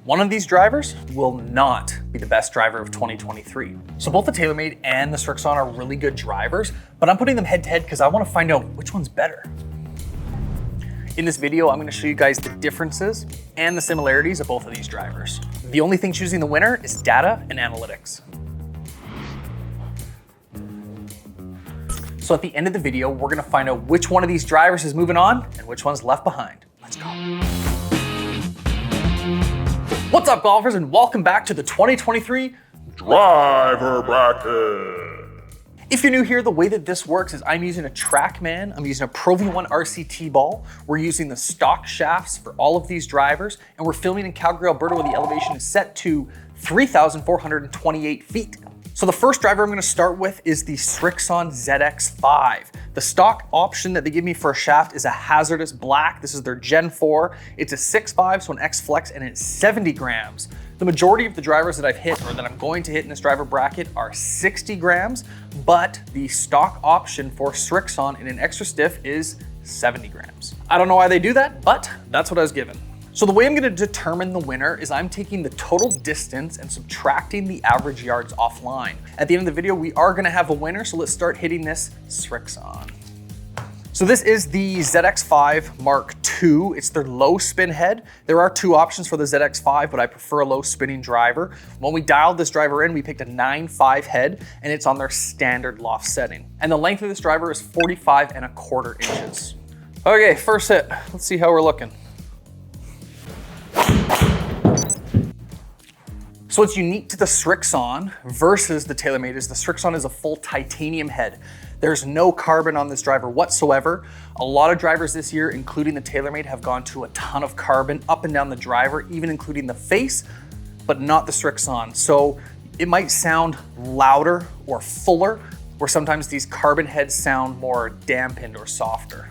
One of these drivers will not be the best driver of 2023. So both the Taylormade and the Srixon are really good drivers, but I'm putting them head to head because I want to find out which one's better. In this video, I'm going to show you guys the differences and the similarities of both of these drivers. The only thing choosing the winner is data and analytics. So at the end of the video, we're going to find out which one of these drivers is moving on and which one's left behind. Let's go. What's up, golfers, and welcome back to the 2023 Driver Bracket. If you're new here, the way that this works is I'm using a TrackMan, I'm using a Pro V1 RCT ball, we're using the stock shafts for all of these drivers, and we're filming in Calgary, Alberta, where the elevation is set to 3,428 feet. So the first driver I'm gonna start with is the Srixon ZX5. The stock option that they give me for a shaft is a hazardous black. This is their Gen 4. It's a 6.5, so an X Flex, and it's 70 grams. The majority of the drivers that I've hit or that I'm going to hit in this driver bracket are 60 grams, but the stock option for Srixon in an extra stiff is 70 grams. I don't know why they do that, but that's what I was given. So the way I'm gonna determine the winner is I'm taking the total distance and subtracting the average yards offline. At the end of the video, we are gonna have a winner, so let's start hitting this Srixon. So this is the ZX5 Mk II. It's their low spin head. There are two options for the ZX5, but I prefer a low spinning driver. When we dialed this driver in, we picked a 9.5 head, and it's on their standard loft setting. And the length of this driver is 45.25 inches. Okay, first hit. Let's see how we're looking. So what's unique to the Srixon versus the Taylormade is the Srixon is a full titanium head. There's no carbon on this driver whatsoever. A lot of drivers this year, including the Taylormade, have gone to a ton of carbon up and down the driver, even including the face, but not the Srixon. So it might sound louder or fuller, where sometimes these carbon heads sound more dampened or softer.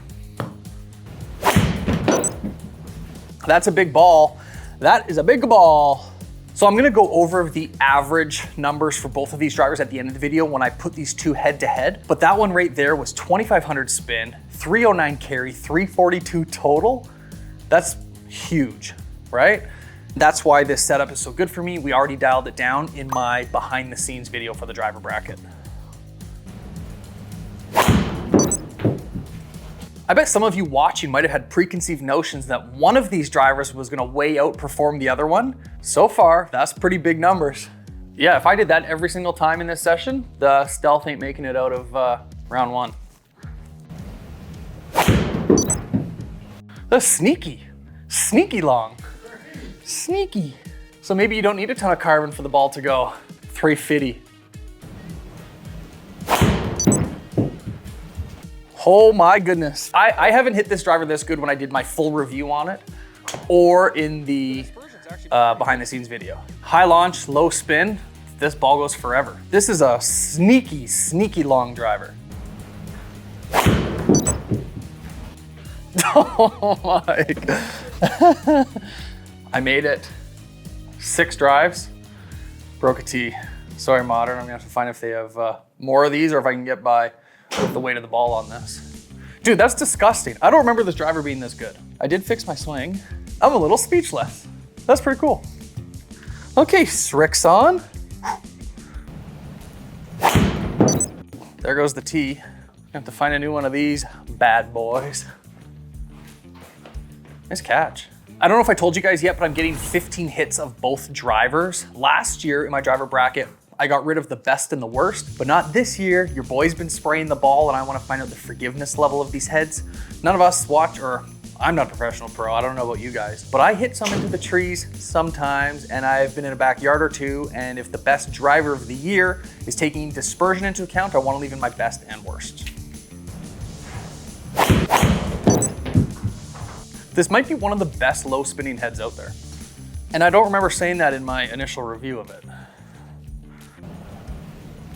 That's a big ball. That is a big ball. So I'm gonna go over the average numbers for both of these drivers at the end of the video when I put these two head to head. But that one right there was 2,500 spin, 309 carry, 342 total. That's huge, right? That's why this setup is so good for me. We already dialed it down in my behind the scenes video for the driver bracket. I bet some of you watching might have had preconceived notions that one of these drivers was gonna way outperform the other one. So far, that's pretty big numbers. Yeah, if I did that every single time in this session, the Stealth ain't making it out of round one. That's sneaky, sneaky long, sneaky. So maybe you don't need a ton of carbon for the ball to go 350. Oh my goodness. I haven't hit this driver this good when I did my full review on it or in the behind the scenes video. High launch, low spin, this ball goes forever. This is a sneaky, sneaky long driver. Oh my God. I made it. 6 drives, broke a tee. Sorry, Modern, I'm gonna have to find if they have more of these or if I can get by with the weight of the ball on this. Dude, that's disgusting. I don't remember this driver being this good. I did fix my swing. I'm a little speechless. That's pretty cool. Okay, Srixon. There goes the tee. I have to find a new one of these bad boys. Nice catch. I don't know if I told you guys yet, but I'm getting 15 hits of both drivers. Last year in my driver bracket, I got rid of the best and the worst, but not this year. Your boy's been spraying the ball and I want to find out the forgiveness level of these heads. None of us watch, or I'm not a professional pro, I don't know about you guys, but I hit some into the trees sometimes, and I've been in a backyard or two, and if the best driver of the year is taking dispersion into account, I want to leave in my best and worst. This might be one of the best low spinning heads out there. And I don't remember saying that in my initial review of it.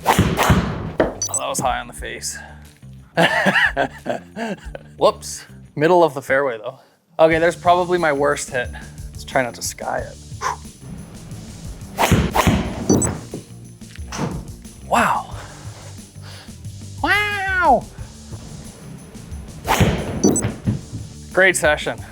Oh, that was high on the face. Whoops. Middle of the fairway though. Okay, there's probably my worst hit. Let's try not to sky it. Wow. Wow. Great session.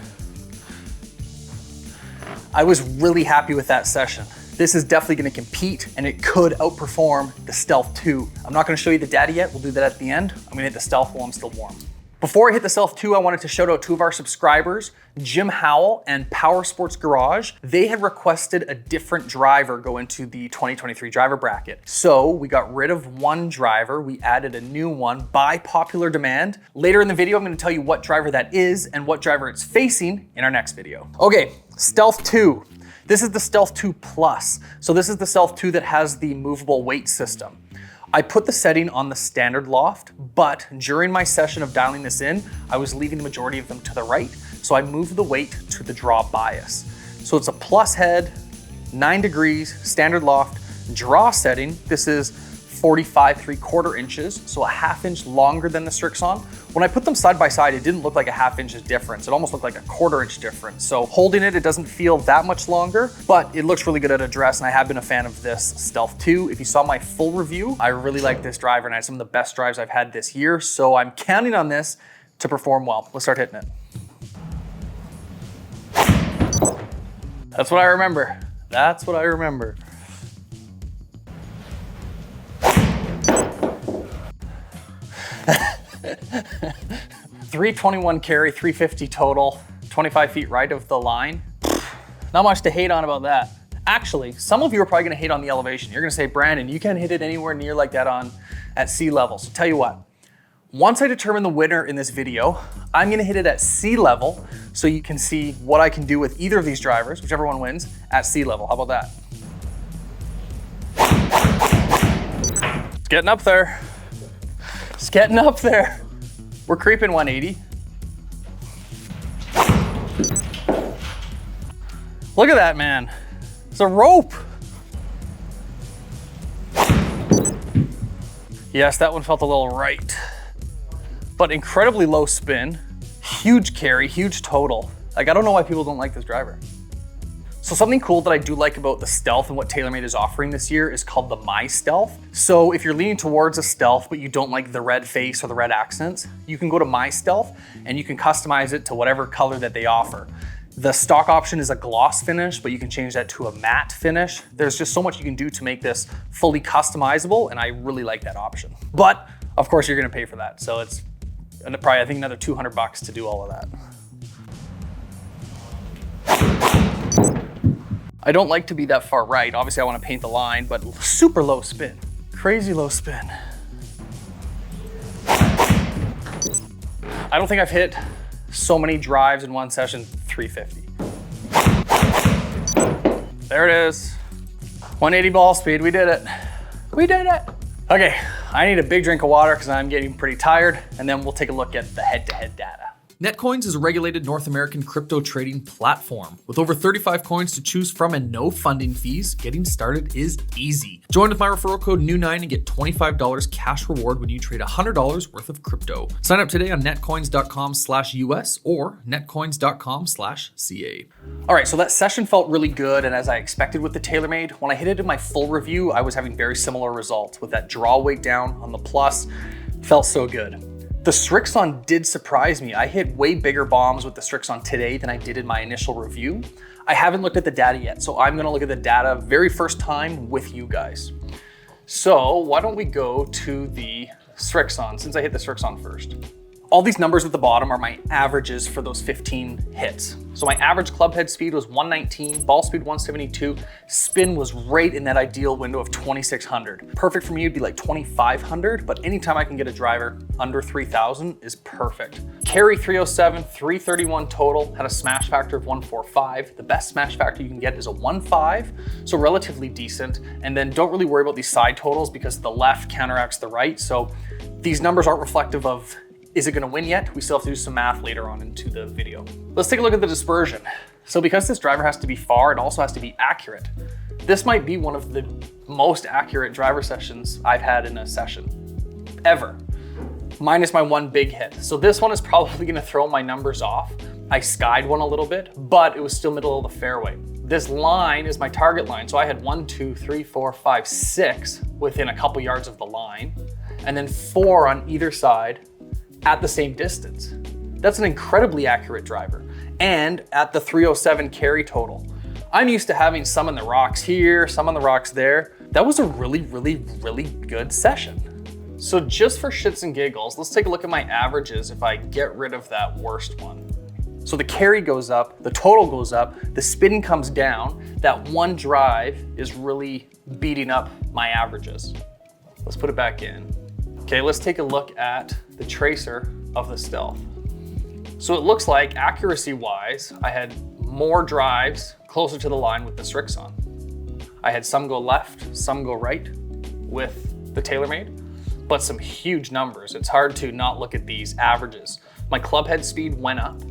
I was really happy with that session. This is definitely gonna compete and it could outperform the Stealth 2. I'm not gonna show you the data yet, we'll do that at the end. I'm gonna hit the Stealth while I'm still warm. Before I hit the Stealth 2, I wanted to shout out two of our subscribers, Jim Howell and Power Sports Garage. They had requested a different driver go into the 2023 driver bracket. So we got rid of one driver, we added a new one by popular demand. Later in the video, I'm gonna tell you what driver that is and what driver it's facing in our next video. Okay, Stealth 2. This is the Stealth 2 Plus. So this is the Stealth 2 that has the movable weight system. I put the setting on the standard loft, but during my session of dialing this in, I was leaving the majority of them to the right, so I moved the weight to the draw bias. So it's a plus head, 9 degrees, standard loft, draw setting. This is 45 3/4 inches, so a ½ inch longer than the Srixon. When I put them side by side, it didn't look like a ½ inch difference. It almost looked like a 1/4 inch difference. So holding it, it doesn't feel that much longer, but it looks really good at address, and I have been a fan of this Stealth 2. If you saw my full review, I really like this driver, and I had some of the best drives I've had this year, so I'm counting on this to perform well. Let's start hitting it. That's what I remember. That's what I remember. .321 carry, 350 total, 25 feet right of the line. Not much to hate on about that. Actually, some of you are probably gonna hate on the elevation. You're gonna say, Brandon, you can't hit it anywhere near like that at sea level. So tell you what, once I determine the winner in this video, I'm gonna hit it at sea level so you can see what I can do with either of these drivers, whichever one wins, at sea level. How about that? It's getting up there. It's getting up there. We're creeping 180. Look at that, man. It's a rope. Yes, that one felt a little right, but incredibly low spin, huge carry, huge total. Like, I don't know why people don't like this driver. So something cool that I do like about the Stealth and what Taylormade is offering this year is called the My Stealth. So if you're leaning towards a Stealth, but you don't like the red face or the red accents, you can go to My Stealth and you can customize it to whatever color that they offer. The stock option is a gloss finish, but you can change that to a matte finish. There's just so much you can do to make this fully customizable, and I really like that option. But of course you're gonna pay for that. So it's probably, I think, another 200 bucks to do all of that. I don't like to be that far right. Obviously I want to paint the line, but super low spin, crazy low spin. I don't think I've hit so many drives in one session, 350. There it is, 180 ball speed, we did it. We did it. Okay, I need a big drink of water because I'm getting pretty tired, and then we'll take a look at the head-to-head data. NetCoins is a regulated North American crypto trading platform. With over 35 coins to choose from and no funding fees, getting started is easy. Join with my referral code NEWNINE and get $25 cash reward when you trade $100 worth of crypto. Sign up today on netcoins.com/US or netcoins.com/CA. All right, so that session felt really good, and as I expected with the Taylormade, when I hit it in my full review, I was having very similar results with that draw weight down on the plus. Felt so good. The Srixon did surprise me. I hit way bigger bombs with the Srixon today than I did in my initial review. I haven't looked at the data yet, so I'm gonna look at the data very first time with you guys. So why don't we go to the Srixon, since I hit the Srixon first. All these numbers at the bottom are my averages for those 15 hits. So my average club head speed was 119, ball speed 172, spin was right in that ideal window of 2600. Perfect for me would be like 2500, but anytime I can get a driver under 3000 is perfect. Carry 307, 331 total, had a smash factor of 145. The best smash factor you can get is a 1.5, so relatively decent. And then don't really worry about these side totals because the left counteracts the right. So these numbers aren't reflective of is it gonna win yet? We still have to do some math later on into the video. Let's take a look at the dispersion. So because this driver has to be far, it also has to be accurate. This might be one of the most accurate driver sessions I've had in a session, ever. Minus my one big hit. So this one is probably gonna throw my numbers off. I skied one a little bit, but it was still middle of the fairway. This line is my target line. So I had 1, 2, 3, 4, 5, 6 within a couple yards of the line, and then 4 on either side at the same distance. That's an incredibly accurate driver. And at the 307 carry total, I'm used to having some in the rocks here, some on the rocks there. That was a really good session. So just for shits and giggles, let's take a look at my averages if I get rid of that worst one. So the carry goes up, the total goes up, the spin comes down. That one drive is really beating up my averages. Let's put it back in. Okay, let's take a look at the tracer of the Stealth. So it looks like accuracy-wise, I had more drives closer to the line with the Srixon. I had some go left, some go right with the Taylormade, but some huge numbers. It's hard to not look at these averages. My club head speed went up,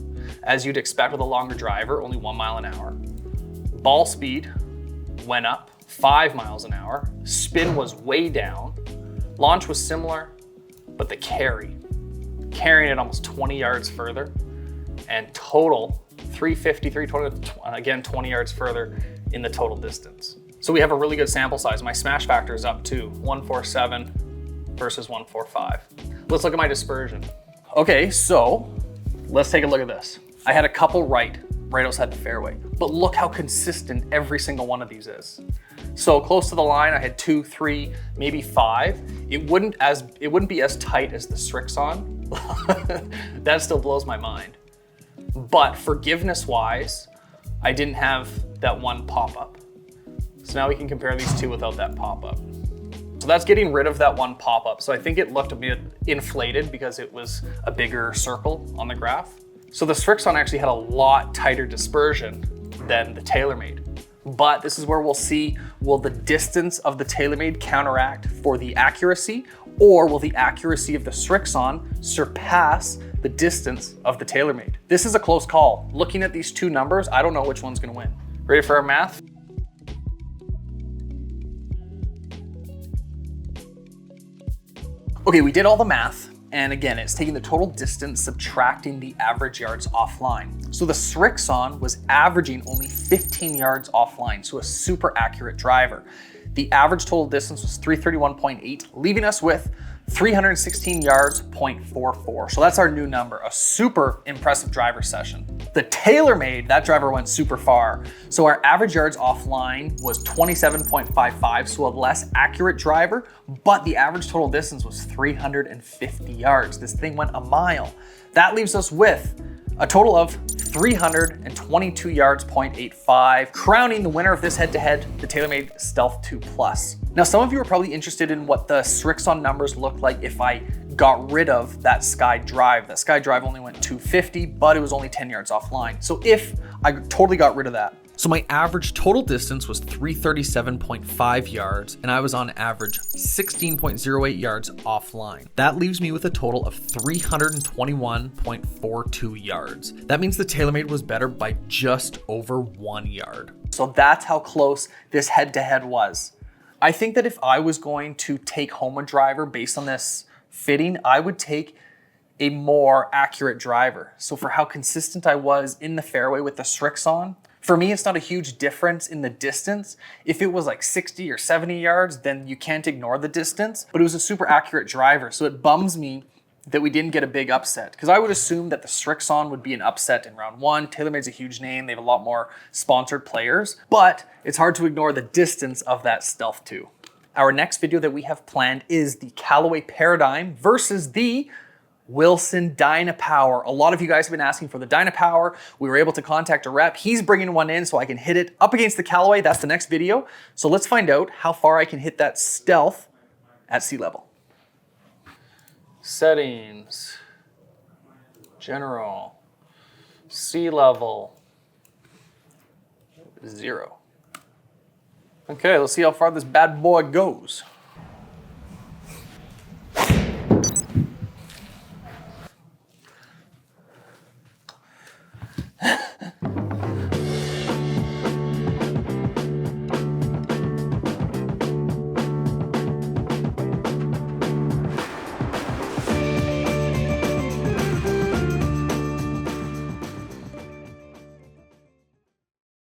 as you'd expect with a longer driver, only 1 mile an hour. Ball speed went up 5 miles an hour. Spin was way down. Launch was similar, but the carrying it almost 20 yards further, and total 350, 320, again, 20 yards further in the total distance. So we have a really good sample size. My smash factor is up to 147 versus 145. Let's look at my dispersion. Okay, so let's take a look at this. I had a couple right outside the fairway, but look how consistent every single one of these is. So close to the line, I had 2, 3, maybe 5. It wouldn't be as tight as the Srixon. That still blows my mind. But forgiveness-wise, I didn't have that one pop-up. So now we can compare these two without that pop-up. So that's getting rid of that one pop-up. So I think it looked a bit inflated because it was a bigger circle on the graph. So the Srixon actually had a lot tighter dispersion than the Taylormade. But this is where we'll see, will the distance of the Taylormade counteract for the accuracy, or will the accuracy of the Srixon surpass the distance of the Taylormade? This is a close call. Looking at these two numbers, I don't know which one's gonna win. Ready for our math? Okay, we did all the math. And again, it's taking the total distance, subtracting the average yards offline. So the Srixon was averaging only 15 yards offline, so a super accurate driver. The average total distance was 331.8, leaving us with 316 yards, 0.44. So that's our new number, a super impressive driver session. The Taylormade, that driver went super far. So our average yards offline was 27.55, so a less accurate driver, but the average total distance was 350 yards. This thing went a mile. That leaves us with a total of 322 yards, 0.85, crowning the winner of this head-to-head, the Taylormade Stealth 2 Plus. Now, some of you are probably interested in what the Srixon numbers look like if I got rid of that Sky Drive. That Sky Drive only went 250, but it was only 10 yards offline. So if I totally got rid of that, so my average total distance was 337.5 yards, and I was on average 16.08 yards offline. That leaves me with a total of 321.42 yards. That means the Taylormade was better by just over 1 yard. So that's how close this head-to-head was. I think that if I was going to take home a driver based on this fitting, I would take a more accurate driver. So for how consistent I was in the fairway with the Srixon, for me, it's not a huge difference in the distance. If it was like 60 or 70 yards, then you can't ignore the distance, but it was a super accurate driver. So it bums me that we didn't get a big upset, because I would assume that the Srixon would be an upset in round one. Taylormade's a huge name. They have a lot more sponsored players, but it's hard to ignore the distance of that Stealth 2. Our next video that we have planned is the Callaway Paradigm versus the Wilson Dynapower. A lot of you guys have been asking for the Dynapower. We were able to contact a rep. He's bringing one in so I can hit it up against the Callaway. That's the next video. So let's find out how far I can hit that Stealth at sea level. Settings, general, sea level, 0. Okay, let's see how far this bad boy goes.